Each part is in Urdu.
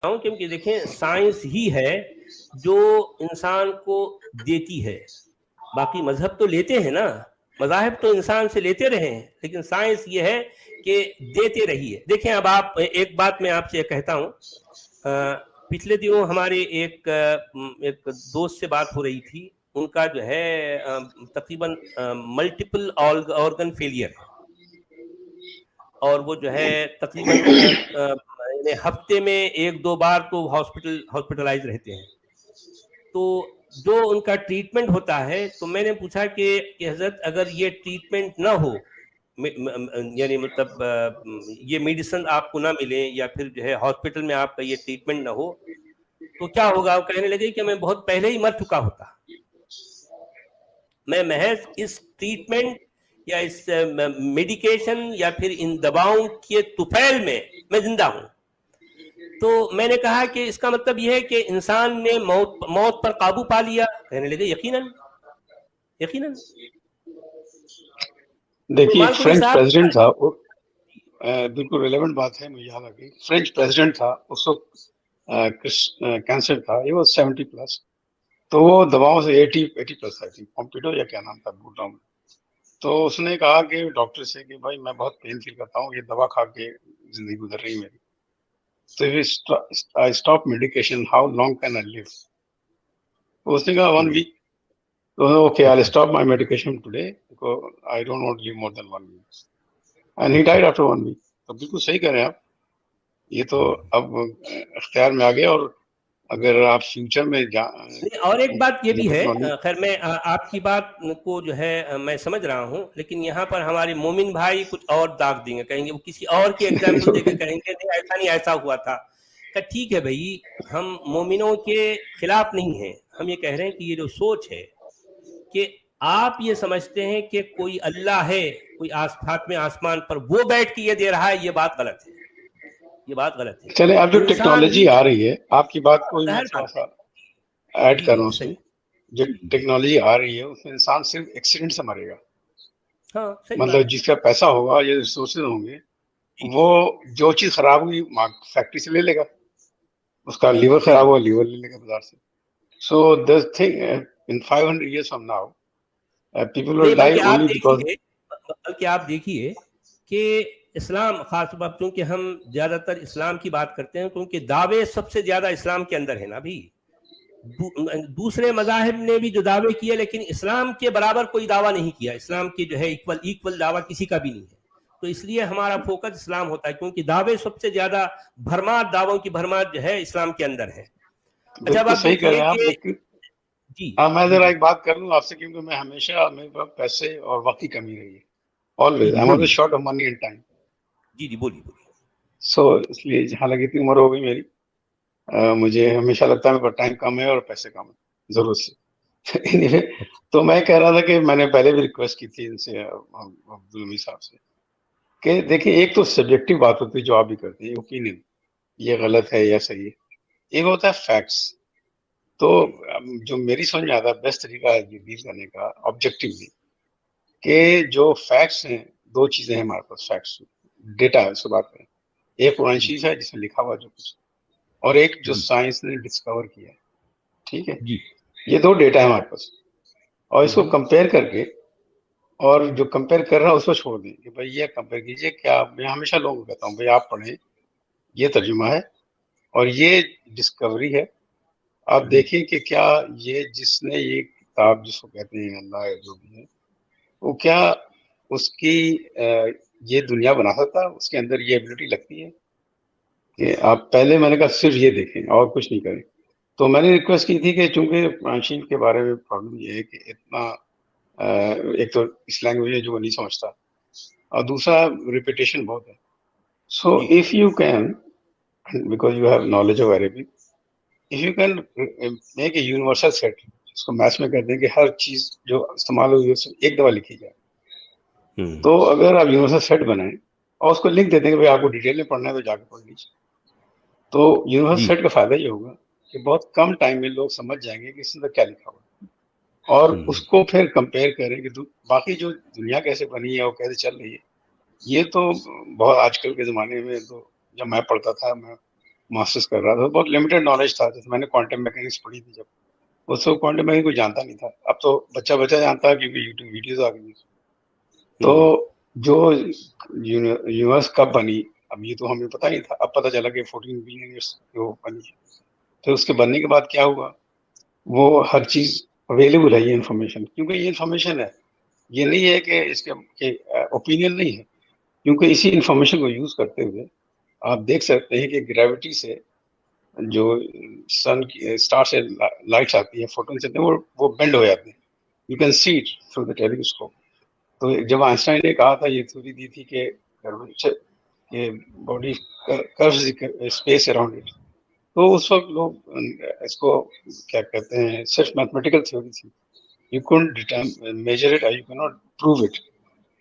ہوں کیونکہ دیکھیں سائنس ہی ہے جو انسان کو دیتی ہے. باقی مذہب تو لیتے ہیں نا, مذاہب تو انسان سے لیتے رہے ہیں, لیکن سائنس یہ ہے کہ دیتے رہی ہے. دیکھیں اب آپ ایک بات میں آپ سے کہتا ہوں, پچھلے دنوں ہمارے ایک دوست سے بات ہو رہی تھی, ان کا جو ہے تقریباً ملٹیپل آرگن فیلئر ہے, اور وہ جو ہے تقریباً ہفتے میں 1-2 بار تو ہاسپٹلائز رہتے ہیں. تو جو ان کا ٹریٹمنٹ ہوتا ہے, تو میں نے پوچھا کہ حضرت اگر یہ ٹریٹمنٹ نہ ہو, یعنی مطلب یہ میڈیسن آپ کو نہ ملے, یا پھر جو ہے ہاسپٹل میں آپ کا یہ ٹریٹمنٹ نہ ہو, تو کیا ہوگا؟ وہ کہنے لگے کہ میں بہت پہلے ہی مر چکا ہوتا. میں محض اس ٹریٹمنٹ یا اس میڈیکیشن یا پھر ان دواؤں کے طفیل میں زندہ ہوں. تو میں نے کہا کہ اس کا مطلب یہ ہے کہ انسان نے موت پر قابو پا لیا. کہنے لگے یقیناً یقیناً. دیکھیے فرینچ پریزیڈنٹ تھا, بالکل ریلیونٹ بات ہے, مجھے یاد آ گئی. فرینچ پریزیڈنٹ تھا اس وقت, کینسر تھا, یہ وہ 70+, تو وہ دواؤں سے 80+ آئی تھی, پومپیڈو یا کیا نام تھا, بھول رہا ہوں. تو اس نے کہا کہ ڈاکٹر سے کہ بھائی میں بہت پین فیل کرتا ہوں, یہ دوا کھا کے زندگی گزر رہی میری. تو I stop medication, how long can I live? اس نے کہا 1 week. Okay, I'll stop my medication today because I don't want to live more than 1 week. And he died after 1 week. تو بالکل صحیح کہہ رہے ہیں آپ, یہ تو اب اختیار میں آ گیا. اور اگر آپ فیوچر میں اور ایک بات یہ بھی ہے, خیر میں آپ کی بات کو جو ہے میں سمجھ رہا ہوں, لیکن یہاں پر ہمارے مومن بھائی کچھ اور داغ دیں گے, کہیں گے وہ کسی اور کی ایگزامپل دے کے کہیں گے نہیں ایسا نہیں, ایسا ہوا تھا. کہ ٹھیک ہے بھائی, ہم مومنوں کے خلاف نہیں ہیں, ہم یہ کہہ رہے ہیں کہ یہ جو سوچ ہے کہ آپ یہ سمجھتے ہیں کہ کوئی اللہ ہے, کوئی ہاتھ میں آسمان پر, وہ بیٹھ کے یہ دے رہا ہے, یہ بات غلط ہے, یہ بات غلط ہے. چلے اب جو ٹیکنالوجی آ رہی ہے, آپ کی بات کو میں تھوڑا سا ایڈ کر رہا ہوں اس میں. جو ٹیکنالوجی آ رہی ہے اس میں انسان صرف ایکسیڈنٹ سے مرے گا. مطلب جس کا پیسہ ہوگا یا ریسورسز ہوں گے, وہ جو چیز خراب ہوئی فیکٹری سے لے لے گا, اس کا لیور خراب ہوا لیور لے لے گا بازار سے. So this thing in 500 years from now people will die only because. بلکہ آپ دیکھیے کہ اسلام, خاص طور پر کیونکہ ہم زیادہ تر اسلام کی بات کرتے ہیں, کیونکہ دعوے سب سے زیادہ اسلام کے اندر ہے نا بھی. دوسرے مذاہب نے بھی جو دعوے کیے, لیکن اسلام کے برابر کوئی دعویٰ نہیں کیا. اسلام کے جو ہے ایکول دعویٰ کسی کا بھی نہیں ہے. تو اس لیے ہمارا فوکس اسلام ہوتا ہے, کیونکہ دعوے سب سے زیادہ بھرمار, دعووں کی بھرمار جو ہے اسلام کے اندر ہے. اچھا بات صحیح کہہ رہے ہیں آپ, لیکن جی میں ذرا ایک بات کر لوں آپ سے, کیونکہ میں ہمیشہ میرے پاس پیسے اور وقت کی کمی رہی ہے. always I'm always short of money and time. جی بولیے. سو اس لیے حالانکہ اتنی عمر ہو گئی میری, مجھے ہمیشہ لگتا ہے میرے پاس ٹائم کم ہے اور پیسے کم ہے ضرورت سے. تو میں کہہ رہا تھا کہ میں نے پہلے بھی ریکویسٹ کی تھی ان سے, عبدالمی صاحب سے, کہ دیکھیں ایک تو سبجیکٹو بات ہوتی ہے جو آپ بھی کرتے ہیں, اوپینین, یہ غلط ہے یا صحیح ہے. ایک ہوتا ہے فیکٹس. تو جو میری سمجھ میں آتا ہے بیسٹ طریقہ ہے یہ ڈیل کرنے کا آبجیکٹیولی, کہ جو فیکٹس ہیں, 2 چیزیں ہیں ہمارے پاس فیکٹس, ڈیٹا ہے, اس سے بات کریں. ایک قرآن شریف ہے جس میں لکھا ہوا جو کچھ, اور ایک جو سائنس نے ڈسکور کیا ہے. ٹھیک ہے, یہ 2 ڈیٹا ہے ہمارے پاس, اور اس کو کمپیئر کر کے, اور جو کمپیئر کر رہا ہے اس کو چھوڑ دیں کہ بھائی یہ کمپیئر کیجئے. کیا میں ہمیشہ لوگوں کو کہتا ہوں بھائی آپ پڑھیں, یہ ترجمہ ہے اور یہ ڈسکوری ہے. آپ دیکھیں کہ کیا یہ جس نے یہ کتاب جس کو کہتے ہیں اللہ جو بھی ہے, وہ کیا اس کی یہ دنیا بنا سکتا, اس کے اندر یہ ایبلٹی لگتی ہے کہ آپ پہلے, میں نے کہا صرف یہ دیکھیں اور کچھ نہیں کریں. تو میں نے ریکویسٹ کی تھی کہ چونکہ قرآن شریف کے بارے میں پرابلم یہ ہے کہ اتنا, ایک تو اس لینگویج ہے جو وہ نہیں سمجھتا, اور دوسرا ریپیٹیشن بہت ہے. So if you can, because you have knowledge of Arabic, if you can make a universal set, اس کو میتھس میں کہتے ہیں کہ ہر چیز جو استعمال ہوئی ہے ایک دفعہ لکھی جائے. تو اگر آپ یونیورسل سیٹ بنائیں اور اس کو لکھ دیتے ہیں کہ آپ کو ڈیٹیل میں پڑھنا ہے تو جا کے پڑھ لیجیے, تو یونیورسل سیٹ کا فائدہ یہ ہوگا کہ بہت کم ٹائم میں لوگ سمجھ جائیں گے کہ اس میں کیا لکھا ہوا ہے, اور اس کو پھر کمپیئر کریں کہ باقی جو دنیا کیسے بنی ہے اور کیسے چل رہی ہے. یہ تو بہت آج کل کے زمانے میں, تو جب میں پڑھتا تھا, میں ماسٹرز کر رہا تھا, بہت لمیٹڈ نالج تھا. جیسے میں نے کوانٹم میکینکس پڑھی تھی جب, اس وقت کوانٹم میکینکس کوئی جانتا نہیں تھا. اب تو بچہ جانتا ہے کیونکہ یوٹیوب ویڈیوز آ گئی. تو جو یونیورس کب بنی, اب یہ تو ہمیں پتہ نہیں تھا. اب پتہ چلا کہ 14 بلین ایئرس وہ بنی. پھر اس کے بننے کے بعد کیا ہوا, وہ ہر چیز اویلیبل ہے یہ انفارمیشن, کیونکہ یہ انفارمیشن ہے. یہ نہیں ہے کہ اس کے اوپینین نہیں ہے, کیونکہ اسی انفارمیشن کو یوز کرتے ہوئے آپ دیکھ سکتے ہیں کہ گریوٹی سے جو سن کی اسٹار سے لائٹس آتی ہیں, فوٹونز آتے ہیں, وہ بینڈ ہو جاتے ہیں. You can see it through the telescope. تو جب آئنسٹائن نے کہا تھا, یہ تھیوری دی تھی کہ body curves space around it, تو اس وقت لوگ اس کو کیا کہتے ہیں, صرف میتھمیٹیکل تھیوری تھی. You can't measure it, you can not prove it.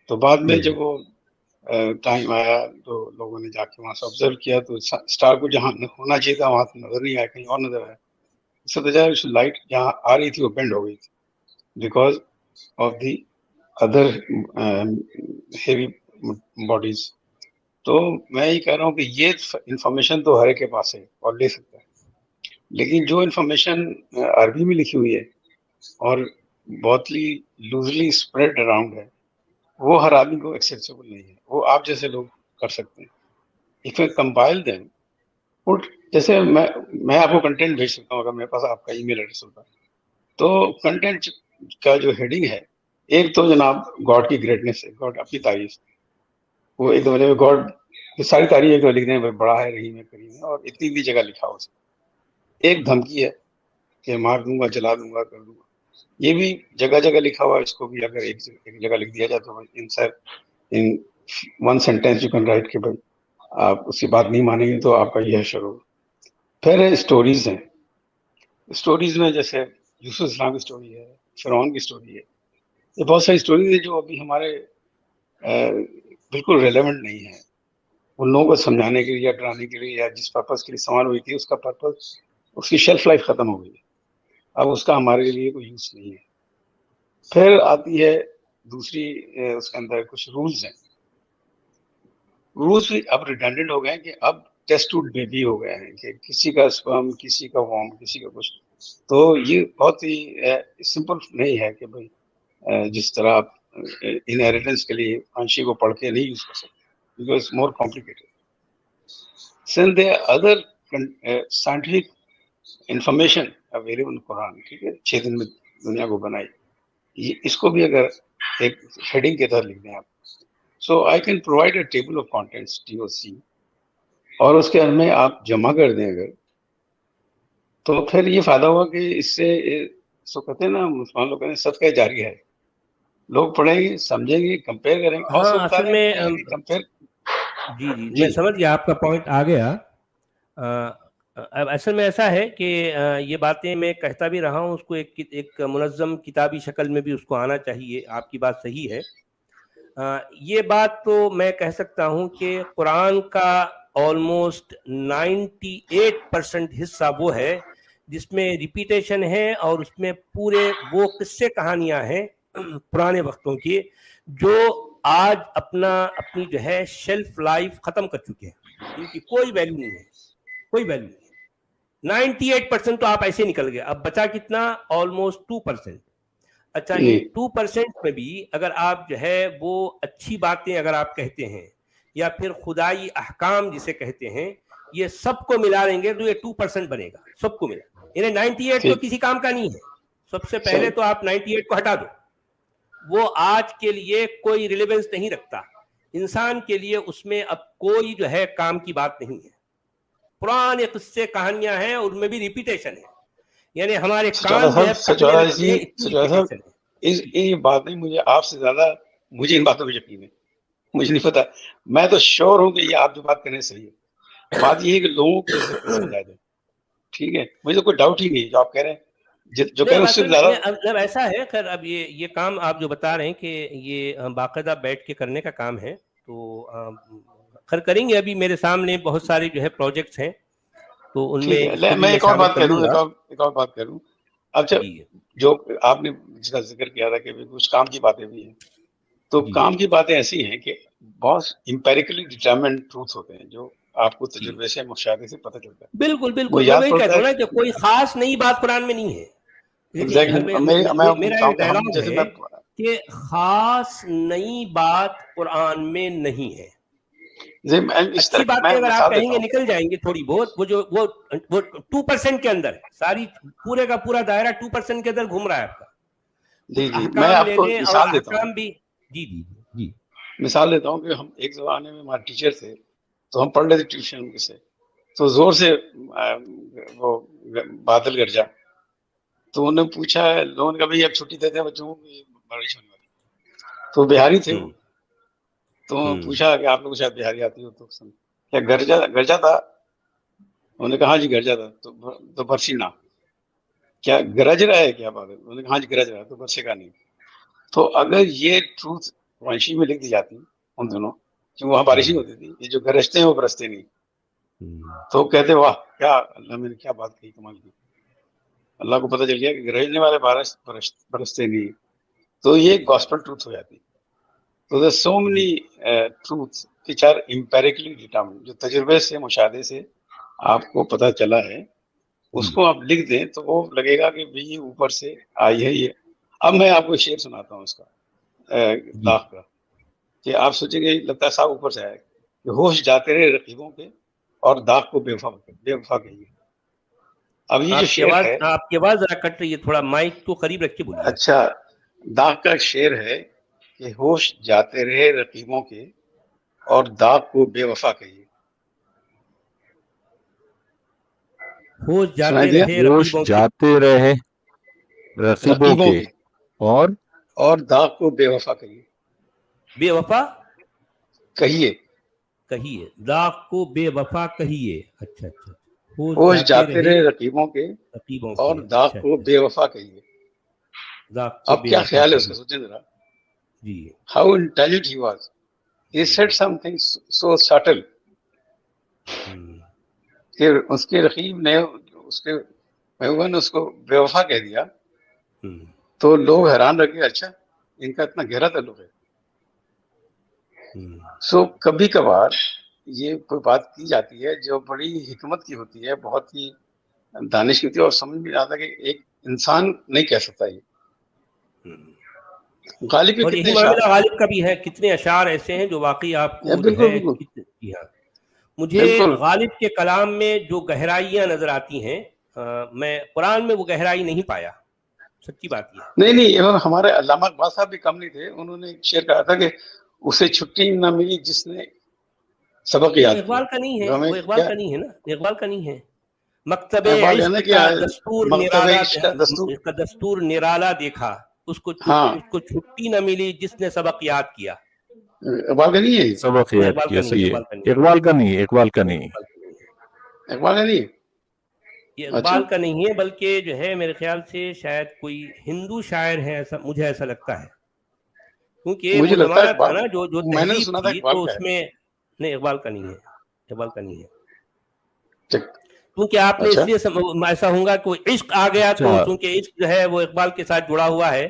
تو بعد میں جب وہ ٹائم آیا تو لوگوں نے جا کے وہاں سے آبزرو کیا, تو اسٹار کو جہاں ہونا چاہیے تھا وہاں نظر نہیں آیا, کہیں اور نظر آیا. اس سے بجائے لائٹ جہاں آ رہی تھی وہ بینڈ ہو گئی تھی because of the other heavy bodies. تو میں یہ کہہ رہا ہوں کہ یہ انفارمیشن تو ہر ایک کے پاس ہے اور لے سکتا ہے, لیکن جو انفارمیشن عربی میں لکھی ہوئی ہے اور بہت ہی لوزلی اسپریڈ اراؤنڈ ہے, وہ ہر آدمی کو ایکسیسیبل نہیں ہے. وہ آپ جیسے لوگ کر سکتے ہیں. اف یو کمپائل دیم, جیسے میں آپ کو کنٹینٹ بھیج سکتا ہوں اگر میرے پاس آپ کا ای میل ایڈریس ہوتا. تو کنٹینٹ کا جو ہیڈنگ ہے, ایک تو جناب گاڈ کی گریٹنس ہے, گاڈ اپنی تعریف. وہ ایک دم گاڈ کی ساری تعریف ایک دم لکھ دیں, بڑا ہے, رحیم ہے, کریم ہے, اور اتنی جگہ لکھا ہو. ایک دھمکی ہے کہ مار دوں گا, جلا دوں گا, کر دوں گا. یہ بھی جگہ جگہ لکھا ہوا ہے. اس کو بھی اگر ایک جگہ لکھ دیا جائے تو in one sentence you can write کہ بھائی آپ اس کی بات نہیں مانیں گے تو آپ کا یہ شروع. پھر اسٹوریز ہیں. اسٹوریز میں جیسے یوسف اسلام کی اسٹوری ہے, فرعون کی اسٹوری ہے, یہ بہت ساری اسٹوریز ہیں جو ابھی ہمارے بالکل ریلیونٹ نہیں ہے. ان لوگوں کو سمجھانے کے لیے یا ڈرانے کے لیے یا جس پرپز کے لیے استعمال ہوئی تھی, اس کا پرپز, اس کی شیلف لائف ختم ہو گئی ہے. اب اس کا ہمارے لیے کوئی یوز نہیں ہے. پھر آتی ہے دوسری, اس کے اندر کچھ رولز ہیں. رولز بھی اب ریڈنڈنٹ ہو گئے ہیں کہ اب ٹیسٹ ٹوب بیبی ہو گئے ہیں کہ کسی کا سپرم, کسی کا وارم, کسی کا کچھ. تو یہ بہت ہی سمپل نہیں ہے کہ بھائی جس طرح آپ انہیریٹنس کے لیے فانشی کو پڑھ کے نہیں یوز کر سکتے, because more complicated. Since they other scientific information available in Quran. ٹھیک ہے, 6 دن میں دنیا کو بنائی, یہ اس کو بھی اگر ایک ہیڈنگ کے تحت لکھ دیں آپ. So I can provide a table of contents TOC, اور اس کے میں آپ جمع کر دیں اگر, تو پھر یہ فائدہ ہوا کہ اس سے سو کہتے ہیں نا مسلمان لوگ کہتے ہیں صدقہ جاری ہے. لوگ پڑھیں گے, سمجھیں گے, کمپیئر کریں گے. اور ہاں, سب بتا اصل رہے میں ہیں کمپیئر. جی میں سمجھ گیا, آپ کا پوائنٹ آ گیا. اب اصل میں ایسا ہے کہ یہ باتیں میں کہتا بھی رہا ہوں, اس کو ایک منظم کتابی شکل میں بھی اس کو آنا چاہیے. آپ کی بات صحیح ہے. یہ بات تو میں کہہ سکتا ہوں کہ قرآن کا آلموسٹ 98% حصہ وہ ہے جس میں ریپیٹیشن ہے, اور اس میں پورے وہ قصے کہانیاں ہیں پرانے وقتوں کی جو آج اپنی جو ہے شیلف لائف ختم کر چکے ہیں. ان کی کوئی ویلیو نہیں ہے, کوئی ویلیو نہیں. 98% تو آپ ایسے نکل گئے. اب بچا کتنا, آلموسٹ 2%. اچھا, ان 2% میں بھی اگر آپ جو ہے وہ اچھی باتیں اگر آپ کہتے ہیں یا پھر خدائی احکام جسے کہتے ہیں, یہ سب کو ملا لیں گے تو یہ 2% بنے گا, سب کو ملا. یعنی 98 تو کسی کام کا نہیں ہے. سب سے پہلے تو آپ 98 کو ہٹا دو, وہ آج کے لیے کوئی ریلیونس نہیں رکھتا. انسان کے لیے اس میں اب کوئی جو ہے کام کی بات نہیں ہے. پرانے قصے کہانیاں ہیں, ان میں بھی ریپیٹیشن ہے. یعنی ہمارے کان جو ہے پکنے لگتے ہیں, اتنی ریپیٹیشن ہے. یہ بات نہیں, مجھے آپ سے زیادہ مجھے ان باتوں پہ یقین ہے. مجھے نہیں پتا, میں تو شور ہوں کہ یہ آپ جو بات کرنے صحیح ہے. بات یہ ہے کہ لوگوں کو سمجھا دیں. ٹھیک ہے, مجھے کوئی ڈاؤٹ ہی نہیں جو آپ کہہ رہے ہیں, جو کہہ رہے ہیں اس سے زیادہ. اب ایسا ہے, خیر اب یہ کام آپ جو بتا رہے ہیں کہ یہ باقاعدہ بیٹھ کے کرنے کا کام ہے, تو خیر کریں گے. ابھی میرے سامنے بہت سارے جو ہے پروجیکٹس ہیں, تو ان میں اس کو بھی میں ایک اور شامل بات کر کہہ لوں دوں, گا. ایک اور بات کہہ دوں. اچھا, جو آپ نے جس کا ذکر کیا تھا کہ کچھ کام کی باتیں بھی ہیں, تو کام کی باتیں ایسی ہیں کہ بہت امپیریکلی ڈٹرمنڈ ٹروتھ ہوتے ہیں جو آپ کو تجربے سے مشاہدے سے پتہ چلتا ہے. بالکل وہ بالکل, میں یاد وہی پڑتا کہتا ہوں نا ہے کہ کوئی خاص نئی بات قرآن میں نہیں ہے. ایگزیکٹلی. میرا میں ایک ڈائلاگ جیسے ہے کہ خاص نئی بات قرآن میں نہیں ہے. اس اچھی طرح باتیں میں اگر آپ مثال کہیں دیتا گے ہوں. نکل جائیں گے تھوڑی بہت, وہ 2% کے اندر, ساری پورے کا پورا دائرہ 2% کے اندر گھوم رہا ہے آپ کا. جی کچھ جی, میں احکام آپ لے کو لیں اور مثال دیتا ہوں. احکام بھی. جی جی جی, مثال دیتا ہوں کہ ہم ایک زمانے میں ہمارے ٹیچر تھے, تو ہم پڑھ رہے تھے ٹیوشن سے, تو زور سے وہ بادل گرجا, تو انہوں نے پوچھا, لوگوں نے کہا بھائی اب چھٹی دیتے ہیں بچوں کو, بارش ہونے والی. تو بہاری تھے وہ, تو پوچھا کہ آپ لوگ شاید بہاری آتی ہو, تو کیا گرجا تھا؟ انہوں نے کہا ہاں جی گرجا تھا. تو برسی نہ, کیا گرج رہا ہے کیا بات ہے؟ انہوں نے کہا ہاں جی گرج رہا ہے, تو برسے کا نہیں. تو اگر یہ ٹروتھ وانشی میں لکھ دی جاتی ان دونوں, کہ وہاں بارش نہیں ہوتی تھی, یہ جو گرجتے ہیں وہ برستے نہیں, تو کہتے واہ کیا اللہ میں نے کیا بات کہی, کمال کی. اللہ کو پتہ چل گیا کہ گرجنے والے برستے نہیں. تو یہ گاسپل ٹروتھ ہو جاتی. تو there are so many truths which are empirically determined, جو تجربے سے مشاہدے سے آپ کو پتہ چلا ہے, اس کو آپ لکھ دیں تو وہ لگے گا کہ یہ اوپر سے آئی ہے یہ. اب میں آپ کو شعر سناتا ہوں اس کا, داغ کا, کہ آپ سوچیں گے لگتا ہے صاحب اوپر سے آیا کہ ہوش جاتے رہے رقیبوں کے اور داغ کو بے وفا کہیے. اب یہ جو شعر ہے, آپ کی آواز ذرا کٹ رہی ہے, تھوڑا مائک کو قریب رکھ کے بولیے. اچھا, داغ کا شعر ہے کہ ہوش جاتے رہے رقیبوں کے اور داغ کو بے وفا کہیے. ہوش جاتے سنائی دیا؟ رہے ہوش رقیبوں کے, جاتے رہے رقیبوں کے اور داغ کو بے وفا کہیے. بے وفا کہیے, داغ کو بے وفا کہیے. اچھا اچھا, ہوش جاتے رہے رقیبوں کے رقیبوں اور کے, داغ اچھا کو بے وفا کہیے. داغ کو اب بے کیا وفا خیال ہے اس کہیے. کا, سوچیں ذرا. جی, how intelligent he was. He said something so still کہ اس کے رقیب نے, اس کے محبوبہ نے اس کو بے وفا کہہ دیا. تو لوگ حیران رہ گئے, اچھا ان کا اتنا گہرا تعلق ہے. سو کبھی کبھار یہ کوئی بات کی جاتی ہے جو بڑی حکمت کی ہوتی ہے, بہت ہی دانش کی ہوتی ہے, اور سمجھ میں آتا ہے کہ ایک انسان نہیں کہہ سکتا. یہ غالب کے اور کتنے یہی اشعار, معاملہ غالب کا بھی ہے. کتنے اشعار ایسے ہیں جو واقعی آپ کو جو بالکل ہے. بالکل جی ہاں, مجھے بالکل. غالب کے کلام میں جو گہرائیاں نظر آتی ہیں, میں قرآن میں وہ گہرائی نہیں پایا, سچی بات یہ ہے. نہیں, ہمارے علامہ اقبال صاحب بھی کم نہیں تھے. انہوں نے ایک شعر کہا تھا کہ اسے چھٹی نہ ملی جس نے سبق یاد کیا. اقبال کا نہیں ہے, وہ اقبال کا نہیں ہے نا, اقبال کا نہیں ہے. مکتب اقبال عشق کہنا کہ کا دستور مکتب نرالا, عشق کا دستور, اس کا دستور نرالا دیکھا, اس کو چھٹی نہ ملی جس نے سبق یاد کیا. اقبال کا نہیں ہے, سبق نہیں, یاد اقبال کا کیا, نہیں ہے, صحیح اقبال کا نہیں ہے. اقبال کا نہیں, اقبال کا نہیں. اقبال کا نہیں. یہ اچھا, اقبال کا نہیں ہے, بلکہ جو ہے میرے خیال سے شاید کوئی ہندو شاعر ہے, ایسا مجھے ایسا لگتا ہے. کیونکہ مجھے وہ لگتا ہے زمانہ تھا اقبال, نا جو میں نے تہذیب سنا تھا تھی, اقبال تو کا اس میں نہیں, اقبال کا نہیں ہے, اقبال کا نہیں ہے. کیونکہ آپ نے اس اچھا, لیے ایسا ہوگا کہ عشق آ گیا, تو چونکہ عشق جو ہے وہ اقبال کے ساتھ جڑا ہوا ہے,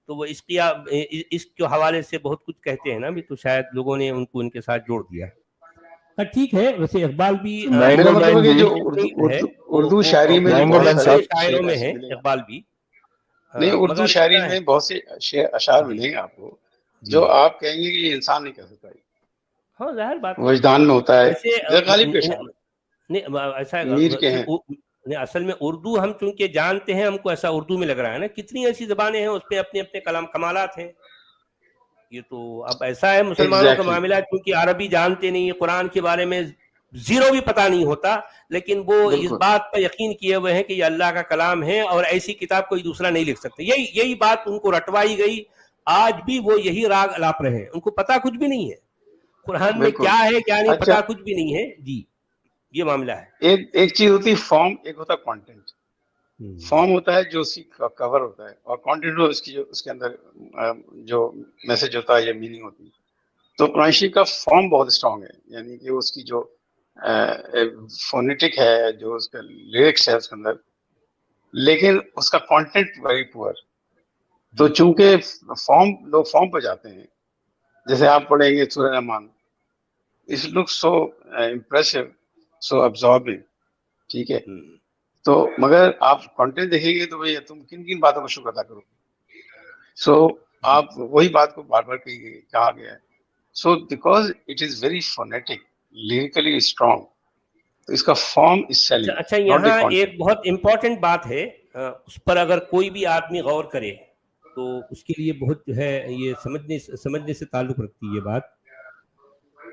تو وہ عشق کے حوالے سے بہت کچھ کہتے ہیں نا بھی, تو شاید لوگوں نے ان کو ان کے ساتھ جوڑ دیا. ٹھیک ہے, ویسے اقبال بھی میرا مطلب ہے کہ جو ہے, اردو شاعری میں مینگو بہت مین سارے بڑے صاحب, شاعروں میں ایسے ہیں ملیں گے. اقبال بھی, نہیں, اردو مگر شاعری اتنا ہے. میں بہت سے اشعار ملیں گے آپ کو جو آپ کہیں گے کہ یہ انسان نہیں کہہ سکتا. ہاں ظاہر بات ہے, وجدان میں ہوتا ہے. جیسے غالب کے اشعار نہیں ایسا میر کے ہیں. اصل میں اردو ہم چونکہ جانتے ہیں, ہم کو ایسا اردو میں لگ رہا ہے نا, کتنی ایسی زبانیں ہیں اس پہ اپنے اپنے کمالات ہیں. یہ تو اب ایسا ہے مسلمانوں کا معاملہ, کیونکہ عربی جانتے نہیں, قرآن کے بارے میں زیرو بھی پتہ نہیں ہوتا, لیکن وہ اس بات پر یقین کیے ہوئے ہیں کہ یہ اللہ کا کلام ہے اور ایسی کتاب کوئی دوسرا نہیں لکھ سکتا. یہی بات ان کو رٹوائی گئی, آج بھی وہ یہی راگ الاپ رہے ہیں, ان کو پتہ کچھ بھی نہیں ہے قرآن میں کیا ہے کیا نہیں, پتہ کچھ بھی نہیں ہے. جی, یہ معاملہ ہے. ایک چیز ہوتی ہے فارم, ایک ہوتا ہے کانٹینٹ. فارم ہوتا ہے جو اسی کا کور ہوتا ہے, اور کانٹینٹ اس کی جو اس کے اندر جو میسج ہوتا ہے یا میننگ ہوتی ہے. تو قرآن شریف کا فارم بہت اسٹرانگ ہے, یعنی کہ اس کی جو فونیٹک ہے, جو اس کا لیرکس ہے اس کے اندر, لیکن اس کا کانٹینٹ ویری پور. تو چونکہ لوگ فارم پہ جاتے ہیں, جیسے آپ پڑھیں گے سورہ رحمان, it looks so impressive, so absorbing. ٹھیک ہے, تو مگر آپ کانٹینٹ دیکھیں گے تو بھائی تم کن کن باتوں کا شکر ادا کرو گے. سو آپ وہی بات کو بار بار کہا گیا ہے. So because it is very phonetic, lyrically strong, تو اس کا فارم از سیلنگ. اچھا, یہاں ایک بہت امپورٹنٹ بات ہے, اس پر اگر کوئی بھی آدمی غور کرے تو اس کے لیے بہت جو ہے یہ سمجھنے سے تعلق رکھتی ہے یہ بات.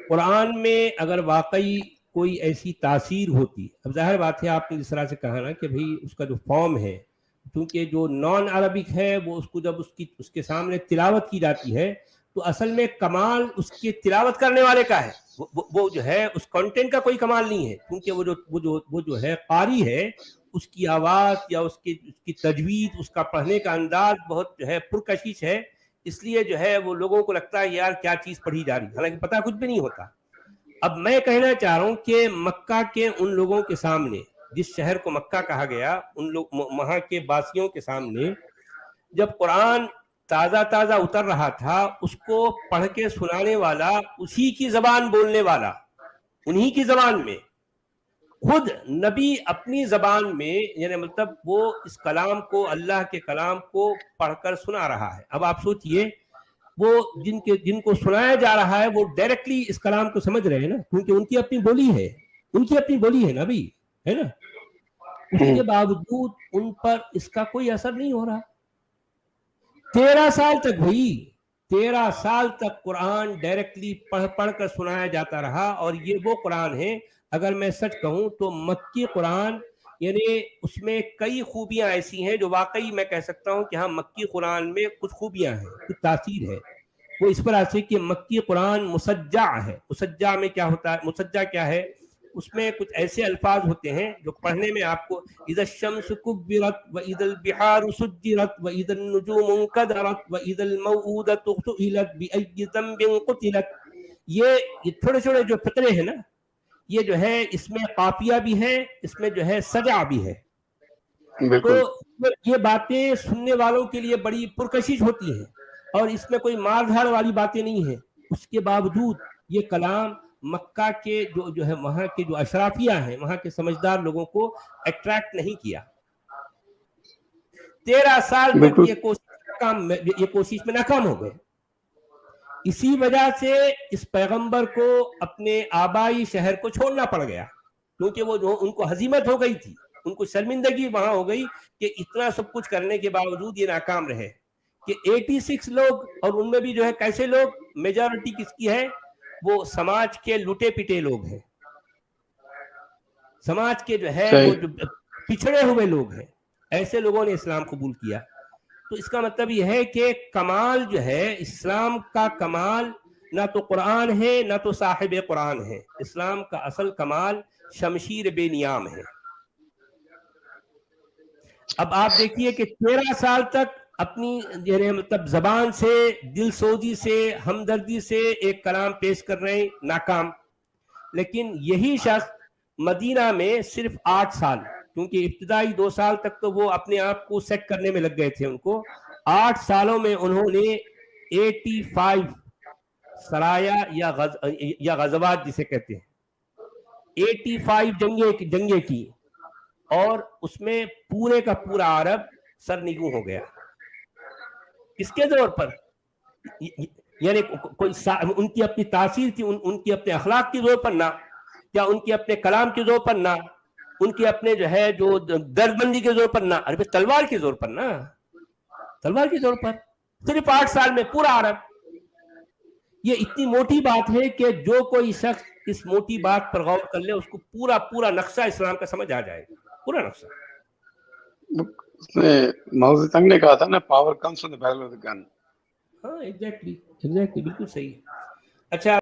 قرآن میں اگر واقعی کوئی ایسی تاثیر ہوتی, اب ظاہر بات ہے آپ نے جس طرح سے کہا نا کہ بھئی اس کا جو فارم ہے, کیونکہ جو نان عربک ہے وہ اس کو جب اس کے سامنے تلاوت کی جاتی ہے تو اصل میں کمال اس کے تلاوت کرنے والے کا ہے, وہ جو ہے اس کنٹینٹ کا کوئی کمال نہیں ہے, کیونکہ وہ جو ہے قاری ہے اس کی آواز یا اس کی تجوید, اس کا پڑھنے کا انداز بہت جو ہے پرکشش ہے, اس لیے جو ہے وہ لوگوں کو لگتا ہے یار کیا چیز پڑھی جا رہی ہے, حالانکہ پتہ کچھ بھی نہیں ہوتا. اب میں کہنا چاہ رہا ہوں کہ مکہ کے ان لوگوں کے سامنے, جس شہر کو مکہ کہا گیا, ان لوگ وہاں کے باسیوں کے سامنے جب قرآن تازہ اتر رہا تھا, اس کو پڑھ کے سنانے والا اسی کی زبان بولنے والا, انہی کی زبان میں, خود نبی اپنی زبان میں, یعنی مطلب وہ اس کلام کو, اللہ کے کلام کو پڑھ کر سنا رہا ہے. اب آپ سوچئے وہ جن کو سنایا جا رہا ہے وہ ڈائریکٹلی اس کلام کو سمجھ رہے ہیں نا, کیونکہ ان کی اپنی بولی ہے نا بھائی, ہے نا, اس کے باوجود ان پر اس کا کوئی اثر نہیں ہو رہا. 13 سال تک بھائی, 13 سال تک قرآن ڈائریکٹلی پڑھ کر سنایا جاتا رہا. اور یہ وہ قرآن ہے, اگر میں سچ کہوں تو مکی قرآن, یعنی اس میں کئی خوبیاں ایسی ہیں جو واقعی میں کہہ سکتا ہوں کہ ہاں مکی قرآن میں کچھ خوبیاں ہیں, کچھ تاثیر ہے. وہ اس طرح سے کہ مکی قرآن مسجع ہے. مسجع میں کیا ہوتا ہے, مسجع کیا ہے, اس میں کچھ ایسے الفاظ ہوتے ہیں جو پڑھنے میں آپ کو اذا الشمس کبرت واذا البحار سجرت واذا النجوم انکدرت واذا الموءودۃ سئلت بأي ذنب قتلت, یہ تھوڑے چھوٹے جو فقرے ہیں نا, یہ جو ہے اس میں قافیہ بھی ہے, اس میں جو ہے سجع بھی ہے. تو یہ باتیں سننے والوں کے لیے بڑی پرکشش ہوتی ہیں, اور اس میں کوئی مار دھاڑ والی باتیں نہیں ہیں. اس کے باوجود یہ کلام مکہ کے جو ہے وہاں کے جو اشرافیہ ہیں, وہاں کے سمجھدار لوگوں کو اٹریکٹ نہیں کیا. 13 سال تک یہ کوشش میں ناکام ہو گئے. اسی وجہ سے اس پیغمبر کو اپنے آبائی شہر کو چھوڑنا پڑ گیا, کیونکہ وہ جو ان کو ہزیمت ہو گئی تھی, ان کو شرمندگی وہاں ہو گئی کہ اتنا سب کچھ کرنے کے باوجود یہ ناکام رہے. کہ 86 لوگ, اور ان میں بھی جو ہے کیسے لوگ, میجورٹی کس کی ہے, وہ سماج کے لٹے پٹے لوگ ہیں, سماج کے جو ہے وہ جو پچھڑے ہوئے لوگ ہیں, ایسے لوگوں نے اسلام قبول کیا. تو اس کا مطلب یہ ہے کہ کمال جو ہے اسلام کا, کمال نہ تو قرآن ہے نہ تو صاحب قرآن ہے. اسلام کا اصل کمال شمشیر بے نیام ہے. اب آپ دیکھیے کہ 13 سال تک اپنی مطلب زبان سے, دل سوزی سے, ہمدردی سے ایک کلام پیش کر رہے ہیں, ناکام. لیکن یہی شخص مدینہ میں صرف 8 سال, کیونکہ ابتدائی 2 سال تک تو وہ اپنے آپ کو سیٹ کرنے میں لگ گئے تھے, ان کو 8 سالوں میں انہوں نے 85 سرایا یا غزوات جسے کہتے ہیں, 85 جنگیں کی, اور اس میں پورے کا پورا عرب سرنگوں ہو گیا. کس کے زور پر, یعنی کوئی ان کی اپنی تاثیر تھی, ان کی اپنے اخلاق کی زور پر نہ, یا ان کے اپنے کلام کی زور پر نہ, ان کے اپنے جو ہے جو درد بندی کے زور پر نہ, ارے تلوار کی زور پر نہ, تلوار کی زور پر صرف 8 سال میں پورا عرب. یہ اتنی موٹی بات ہے کہ جو کوئی شخص اس موٹی بات پر غور کر لے اس کو پورا نقشہ اسلام کا سمجھ آ جائے گا, پورا نقشہ. ماؤ زے تنگ نے کہا تھا نا, power comes from the barrel of the gun. ہاں ایگزیکٹلی بالکل صحیح. اچھا